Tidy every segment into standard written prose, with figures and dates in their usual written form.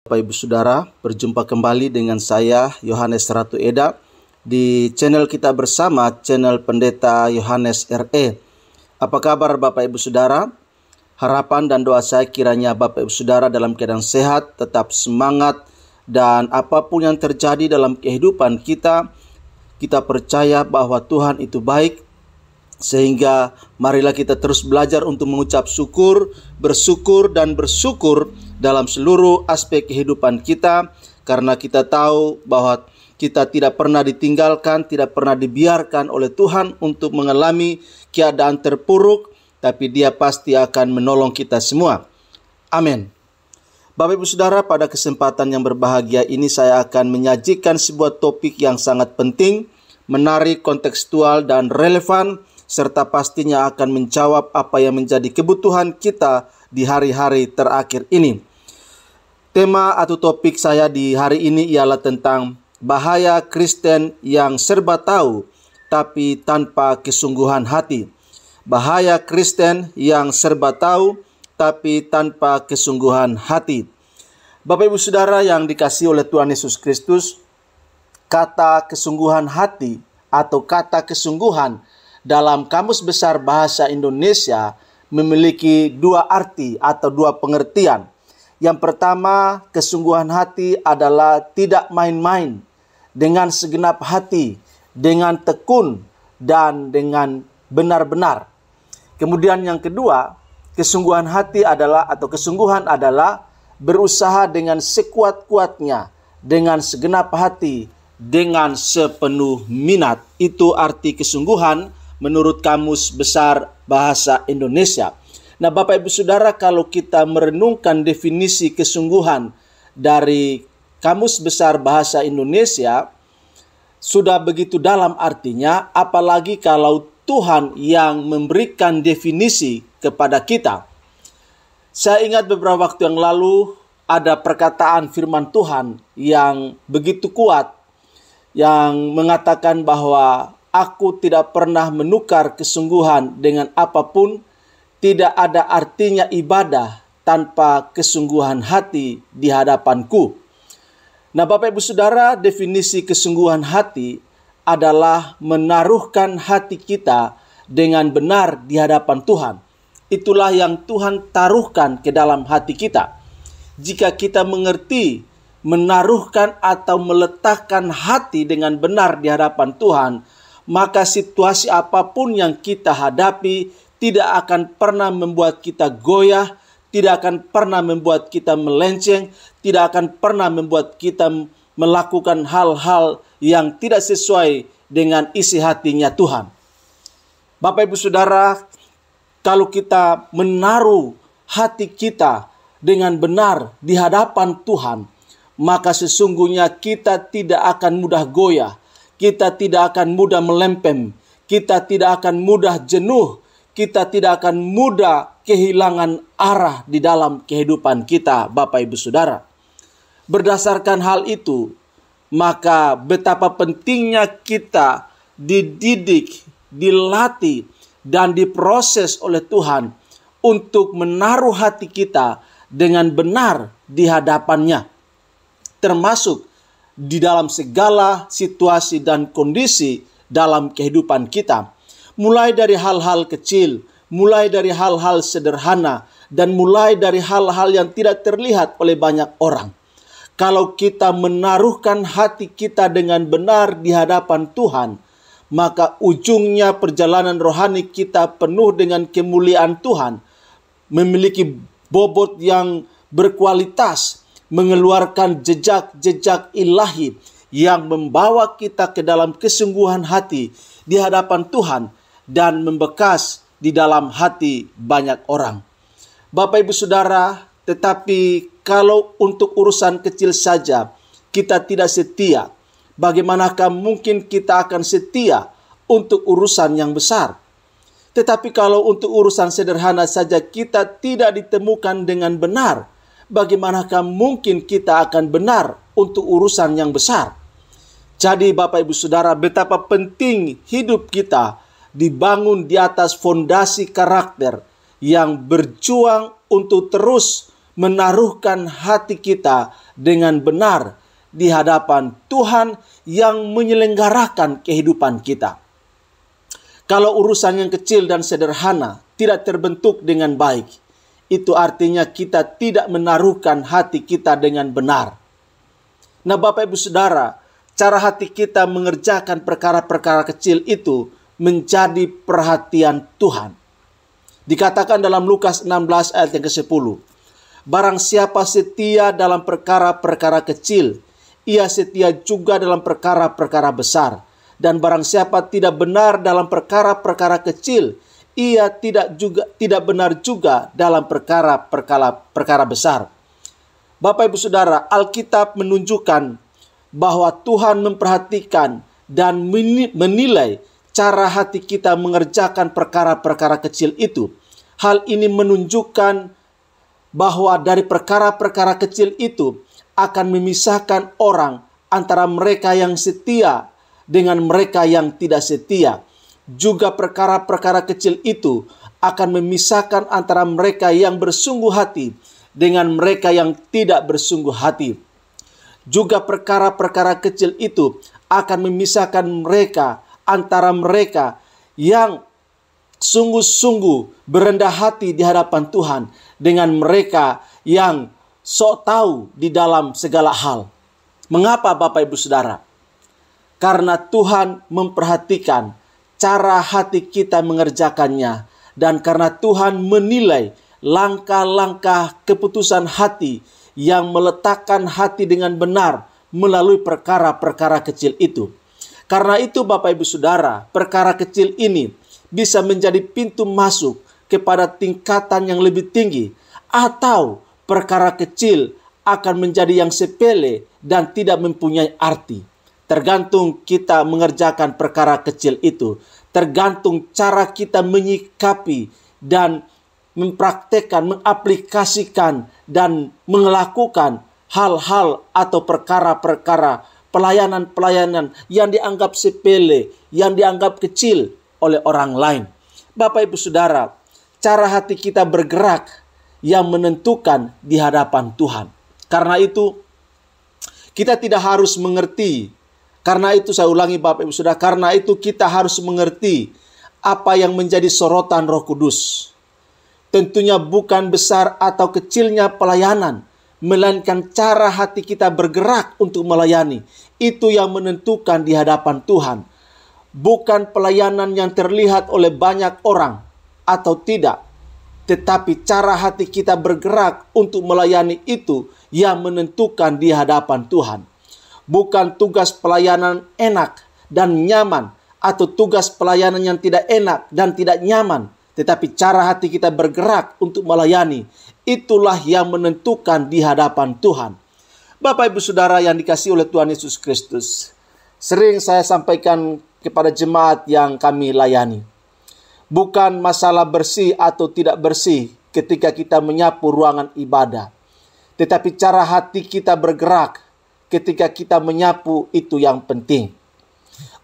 Bapak Ibu Saudara, berjumpa kembali dengan saya Yohanes Ratu Eda di channel kita bersama, channel Pendeta Yohanes RE. Apa kabar Bapak Ibu Saudara? Harapan dan doa saya kiranya Bapak Ibu Saudara dalam keadaan sehat, tetap semangat, dan apapun yang terjadi dalam kehidupan kita, kita percaya bahwa Tuhan itu baik. Sehingga marilah kita terus belajar untuk mengucap syukur, bersyukur dan bersyukur dalam seluruh aspek kehidupan kita. Karena kita tahu bahwa kita tidak pernah ditinggalkan, tidak pernah dibiarkan oleh Tuhan untuk mengalami keadaan terpuruk, tapi Dia pasti akan menolong kita semua. Amin. Bapak Ibu Saudara, pada kesempatan yang berbahagia ini saya akan menyajikan sebuah topik yang sangat penting, menarik, kontekstual dan relevan, serta pastinya akan menjawab apa yang menjadi kebutuhan kita di hari-hari terakhir ini. Tema atau topik saya di hari ini ialah tentang bahaya Kristen yang serba tahu tapi tanpa kesungguhan hati. Bahaya Kristen yang serba tahu tapi tanpa kesungguhan hati. Bapak Ibu Saudara yang dikasihi oleh Tuhan Yesus Kristus, kata kesungguhan hati atau kata kesungguhan dalam Kamus Besar Bahasa Indonesia memiliki dua arti atau dua pengertian. Yang pertama, kesungguhan hati adalah tidak main-main, dengan segenap hati, dengan tekun, dan dengan benar-benar. Kemudian yang kedua, kesungguhan hati adalah atau kesungguhan adalah berusaha dengan sekuat-kuatnya, dengan segenap hati, dengan sepenuh minat. Itu arti kesungguhan menurut Kamus Besar Bahasa Indonesia. Nah, Bapak Ibu Saudara, kalau kita merenungkan definisi kesungguhan dari Kamus Besar Bahasa Indonesia, sudah begitu dalam artinya, apalagi kalau Tuhan yang memberikan definisi kepada kita. Saya ingat beberapa waktu yang lalu ada perkataan firman Tuhan yang begitu kuat, yang mengatakan bahwa aku tidak pernah menukar kesungguhan dengan apapun. Tidak ada artinya ibadah tanpa kesungguhan hati di hadapanku. Nah, Bapak Ibu Saudara, definisi kesungguhan hati adalah menaruhkan hati kita dengan benar di hadapan Tuhan. Itulah yang Tuhan taruhkan ke dalam hati kita. Jika kita mengerti menaruhkan atau meletakkan hati dengan benar di hadapan Tuhan, maka situasi apapun yang kita hadapi tidak akan pernah membuat kita goyah, tidak akan pernah membuat kita melenceng, tidak akan pernah membuat kita melakukan hal-hal yang tidak sesuai dengan isi hatinya Tuhan. Bapak Ibu Saudara, kalau kita menaruh hati kita dengan benar di hadapan Tuhan, maka sesungguhnya kita tidak akan mudah goyah, kita tidak akan mudah melempem, kita tidak akan mudah jenuh, kita tidak akan mudah kehilangan arah di dalam kehidupan kita, Bapak Ibu Saudara. Berdasarkan hal itu, maka betapa pentingnya kita dididik, dilatih, dan diproses oleh Tuhan untuk menaruh hati kita dengan benar di hadapannya, termasuk di dalam segala situasi dan kondisi dalam kehidupan kita. Mulai dari hal-hal kecil, mulai dari hal-hal sederhana, dan mulai dari hal-hal yang tidak terlihat oleh banyak orang. Kalau kita menaruhkan hati kita dengan benar di hadapan Tuhan, maka ujungnya perjalanan rohani kita penuh dengan kemuliaan Tuhan, memiliki bobot yang berkualitas, mengeluarkan jejak-jejak ilahi yang membawa kita ke dalam kesungguhan hati di hadapan Tuhan dan membekas di dalam hati banyak orang. Bapak Ibu Saudara, tetapi kalau untuk urusan kecil saja kita tidak setia, bagaimanakah mungkin kita akan setia untuk urusan yang besar? Tetapi kalau untuk urusan sederhana saja kita tidak ditemukan dengan benar, bagaimanakah mungkin kita akan benar untuk urusan yang besar? Jadi Bapak Ibu Saudara, betapa penting hidup kita dibangun di atas fondasi karakter yang berjuang untuk terus menaruhkan hati kita dengan benar di hadapan Tuhan yang menyelenggarakan kehidupan kita. Kalau urusan yang kecil dan sederhana tidak terbentuk dengan baik, itu artinya kita tidak menaruhkan hati kita dengan benar. Nah, Bapak Ibu Saudara, cara hati kita mengerjakan perkara-perkara kecil itu menjadi perhatian Tuhan. Dikatakan dalam Lukas 16 ayat yang ke-10, barang siapa setia dalam perkara-perkara kecil, ia setia juga dalam perkara-perkara besar. Dan barang siapa tidak benar dalam perkara-perkara kecil, ia tidak benar juga dalam perkara-perkara besar. Bapak Ibu Saudara, Alkitab menunjukkan bahwa Tuhan memperhatikan dan menilai cara hati kita mengerjakan perkara-perkara kecil itu. Hal ini menunjukkan bahwa dari perkara-perkara kecil itu akan memisahkan orang antara mereka yang setia dengan mereka yang tidak setia. Juga perkara-perkara kecil itu akan memisahkan antara mereka yang bersungguh hati dengan mereka yang tidak bersungguh hati. Juga perkara-perkara kecil itu akan memisahkan mereka antara mereka yang sungguh-sungguh berendah hati di hadapan Tuhan dengan mereka yang sok tahu di dalam segala hal. Mengapa Bapak Ibu Saudara? Karena Tuhan memperhatikan cara hati kita mengerjakannya, dan karena Tuhan menilai langkah-langkah keputusan hati yang meletakkan hati dengan benar melalui perkara-perkara kecil itu. Karena itu Bapak Ibu Saudara, perkara kecil ini bisa menjadi pintu masuk kepada tingkatan yang lebih tinggi, atau perkara kecil akan menjadi yang sepele dan tidak mempunyai arti. Tergantung kita mengerjakan perkara kecil itu. Tergantung cara kita menyikapi dan mempraktekkan, mengaplikasikan dan melakukan hal-hal atau perkara-perkara pelayanan-pelayanan yang dianggap sepele, yang dianggap kecil oleh orang lain. Bapak Ibu Saudara, cara hati kita bergerak yang menentukan di hadapan Tuhan. Karena itu kita tidak harus mengerti. Karena itu saya ulangi Bapak Ibu Saudara, karena itu kita harus mengerti apa yang menjadi sorotan Roh Kudus. Tentunya bukan besar atau kecilnya pelayanan, melainkan cara hati kita bergerak untuk melayani. Itu yang menentukan di hadapan Tuhan. Bukan pelayanan yang terlihat oleh banyak orang atau tidak, tetapi cara hati kita bergerak untuk melayani itu yang menentukan di hadapan Tuhan. Bukan tugas pelayanan enak dan nyaman, atau tugas pelayanan yang tidak enak dan tidak nyaman, tetapi cara hati kita bergerak untuk melayani, itulah yang menentukan di hadapan Tuhan. Bapak Ibu Saudara yang dikasihi oleh Tuhan Yesus Kristus, sering saya sampaikan kepada jemaat yang kami layani, bukan masalah bersih atau tidak bersih ketika kita menyapu ruangan ibadah, tetapi cara hati kita bergerak ketika kita menyapu itu yang penting.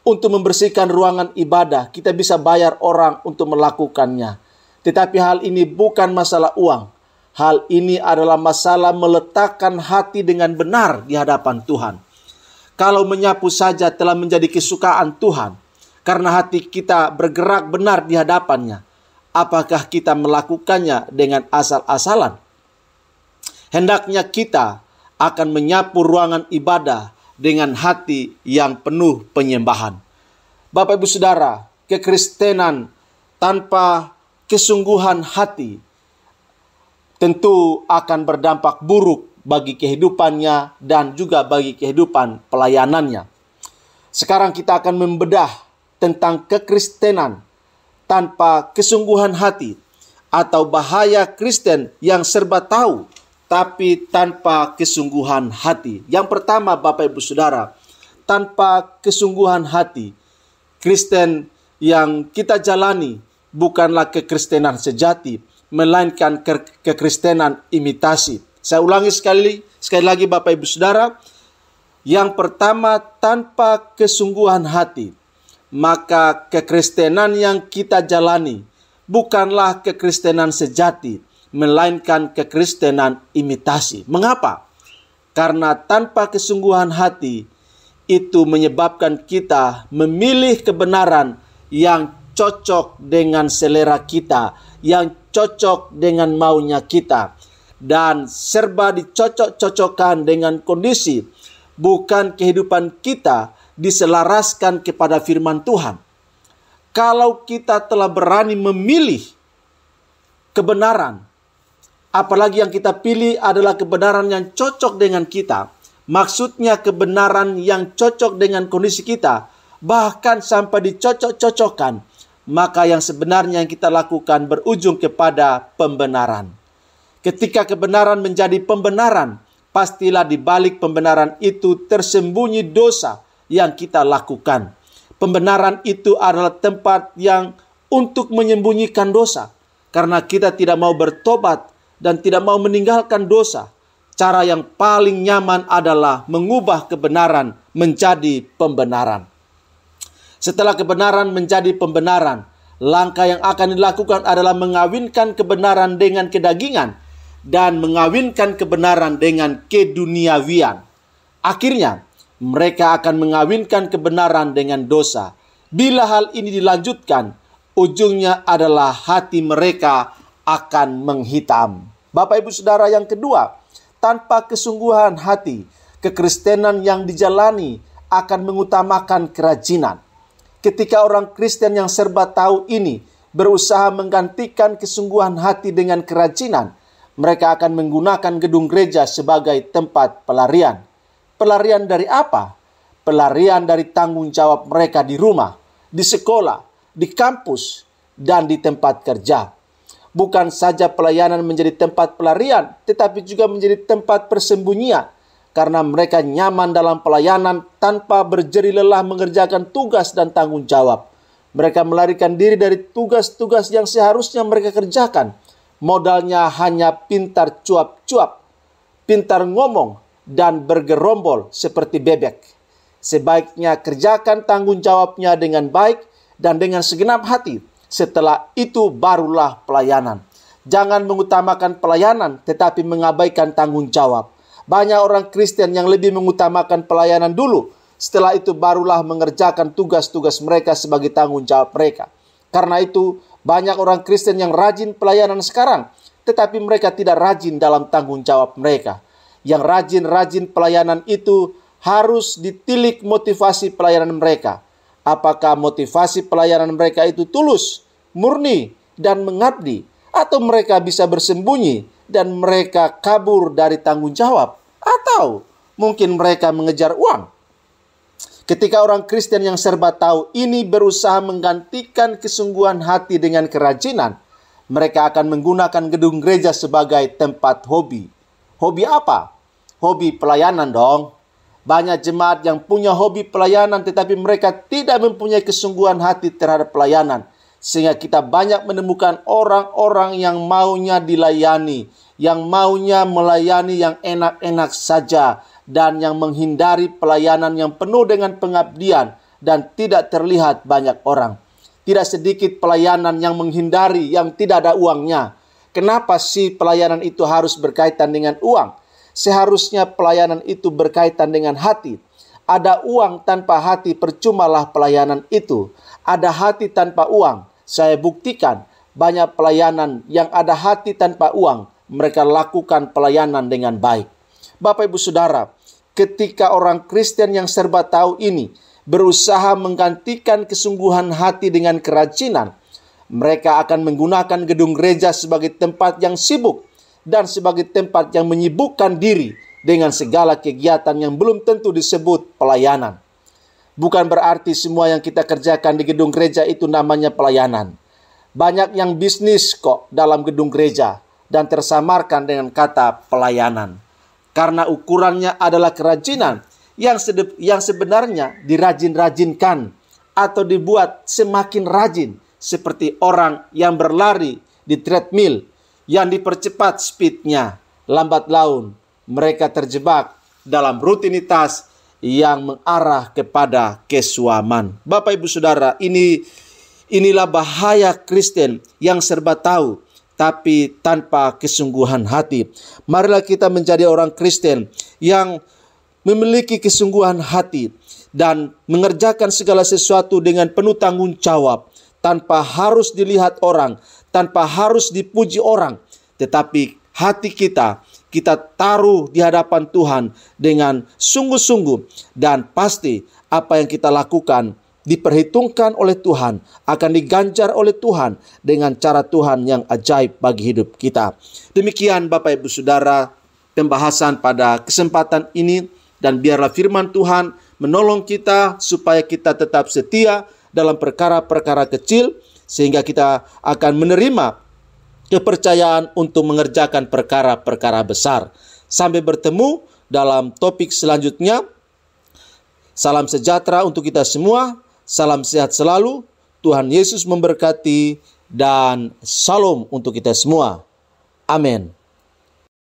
Untuk membersihkan ruangan ibadah, kita bisa bayar orang untuk melakukannya. Tetapi hal ini bukan masalah uang. Hal ini adalah masalah meletakkan hati dengan benar di hadapan Tuhan. Kalau menyapu saja telah menjadi kesukaan Tuhan, karena hati kita bergerak benar di hadapannya, apakah kita melakukannya dengan asal-asalan? Hendaknya kita akan menyapu ruangan ibadah dengan hati yang penuh penyembahan. Bapak Ibu Saudara, kekristenan tanpa kesungguhan hati tentu akan berdampak buruk bagi kehidupannya dan juga bagi kehidupan pelayanannya. Sekarang kita akan membedah tentang kekristenan tanpa kesungguhan hati, atau bahaya Kristen yang serba tahu tapi tanpa kesungguhan hati. Yang pertama Bapak Ibu Saudara, tanpa kesungguhan hati, Kristen yang kita jalani bukanlah kekristenan sejati, melainkan kekristenan imitasi. Saya ulangi sekali lagi Bapak Ibu Saudara. Yang pertama, tanpa kesungguhan hati, maka kekristenan yang kita jalani bukanlah kekristenan sejati, melainkan kekristenan imitasi. Mengapa? Karena tanpa kesungguhan hati, itu menyebabkan kita memilih kebenaran yang cocok dengan selera kita, yang cocok dengan maunya kita, dan serba dicocok-cocokkan dengan kondisi, bukan kehidupan kita diselaraskan kepada firman Tuhan. Kalau kita telah berani memilih kebenaran, apalagi yang kita pilih adalah kebenaran yang cocok dengan kita, maksudnya kebenaran yang cocok dengan kondisi kita, bahkan sampai dicocok-cocokkan, maka yang sebenarnya yang kita lakukan berujung kepada pembenaran. Ketika kebenaran menjadi pembenaran, pastilah di balik pembenaran itu tersembunyi dosa yang kita lakukan. Pembenaran itu adalah tempat yang untuk menyembunyikan dosa, karena kita tidak mau bertobat dan tidak mau meninggalkan dosa. Cara yang paling nyaman adalah mengubah kebenaran menjadi pembenaran. Setelah kebenaran menjadi pembenaran, langkah yang akan dilakukan adalah mengawinkan kebenaran dengan kedagingan dan mengawinkan kebenaran dengan keduniawian. Akhirnya, mereka akan mengawinkan kebenaran dengan dosa. Bila hal ini dilanjutkan, ujungnya adalah hati mereka akan menghitam. Bapak Ibu Saudara, yang kedua, tanpa kesungguhan hati, kekristenan yang dijalani akan mengutamakan kerajinan. Ketika orang Kristen yang serba tahu ini berusaha menggantikan kesungguhan hati dengan kerajinan, mereka akan menggunakan gedung gereja sebagai tempat pelarian. Pelarian dari apa? Pelarian dari tanggung jawab mereka di rumah, di sekolah, di kampus, dan di tempat kerja. Bukan saja pelayanan menjadi tempat pelarian, tetapi juga menjadi tempat persembunyian. Karena mereka nyaman dalam pelayanan tanpa berjeri lelah mengerjakan tugas dan tanggung jawab. Mereka melarikan diri dari tugas-tugas yang seharusnya mereka kerjakan. Modalnya hanya pintar cuap-cuap, pintar ngomong, dan bergerombol seperti bebek. Sebaiknya kerjakan tanggung jawabnya dengan baik dan dengan segenap hati. Setelah itu barulah pelayanan. Jangan mengutamakan pelayanan tetapi mengabaikan tanggung jawab. Banyak orang Kristen yang lebih mengutamakan pelayanan dulu. Setelah itu barulah mengerjakan tugas-tugas mereka sebagai tanggung jawab mereka. Karena itu banyak orang Kristen yang rajin pelayanan sekarang, tetapi mereka tidak rajin dalam tanggung jawab mereka. Yang rajin-rajin pelayanan itu harus ditilik motivasi pelayanan mereka. Apakah motivasi pelayanan mereka itu tulus, murni, dan mengabdi? Atau mereka bisa bersembunyi dan mereka kabur dari tanggung jawab? Atau mungkin mereka mengejar uang? Ketika orang Kristen yang serba tahu ini berusaha menggantikan kesungguhan hati dengan kerajinan, mereka akan menggunakan gedung gereja sebagai tempat hobi. Hobi apa? Hobi pelayanan dong. Banyak jemaat yang punya hobi pelayanan tetapi mereka tidak mempunyai kesungguhan hati terhadap pelayanan. Sehingga kita banyak menemukan orang-orang yang maunya dilayani, yang maunya melayani yang enak-enak saja, dan yang menghindari pelayanan yang penuh dengan pengabdian dan tidak terlihat banyak orang. Tidak sedikit pelayanan yang menghindari yang tidak ada uangnya. Kenapa sih pelayanan itu harus berkaitan dengan uang? Seharusnya pelayanan itu berkaitan dengan hati. Ada uang tanpa hati, percumalah pelayanan itu. Ada hati tanpa uang. Saya buktikan banyak pelayanan yang ada hati tanpa uang, mereka lakukan pelayanan dengan baik. Bapak Ibu Saudara, ketika orang Kristen yang serba tahu ini berusaha menggantikan kesungguhan hati dengan kerajinan, mereka akan menggunakan gedung gereja sebagai tempat yang sibuk dan sebagai tempat yang menyibukkan diri dengan segala kegiatan yang belum tentu disebut pelayanan. Bukan berarti semua yang kita kerjakan di gedung gereja itu namanya pelayanan. Banyak yang bisnis kok dalam gedung gereja dan tersamarkan dengan kata pelayanan. Karena ukurannya adalah kerajinan yang sebenarnya dirajin-rajinkan atau dibuat semakin rajin. Seperti orang yang berlari di treadmill yang dipercepat speednya. Lambat laun mereka terjebak dalam rutinitas yang mengarah kepada kesuaman. Bapak Ibu Saudara, inilah bahaya Kristen yang serba tahu, tapi tanpa kesungguhan hati. Marilah kita menjadi orang Kristen yang memiliki kesungguhan hati dan mengerjakan segala sesuatu dengan penuh tanggung jawab, tanpa harus dilihat orang, tanpa harus dipuji orang, tetapi hati kita taruh di hadapan Tuhan dengan sungguh-sungguh, dan pasti apa yang kita lakukan diperhitungkan oleh Tuhan, akan diganjar oleh Tuhan dengan cara Tuhan yang ajaib bagi hidup kita. Demikian Bapak Ibu Saudara pembahasan pada kesempatan ini, dan biarlah firman Tuhan menolong kita supaya kita tetap setia dalam perkara-perkara kecil, sehingga kita akan menerima kepercayaan untuk mengerjakan perkara-perkara besar. Sampai bertemu dalam topik selanjutnya. Salam sejahtera untuk kita semua. Salam sehat selalu. Tuhan Yesus memberkati dan salam untuk kita semua. Amin.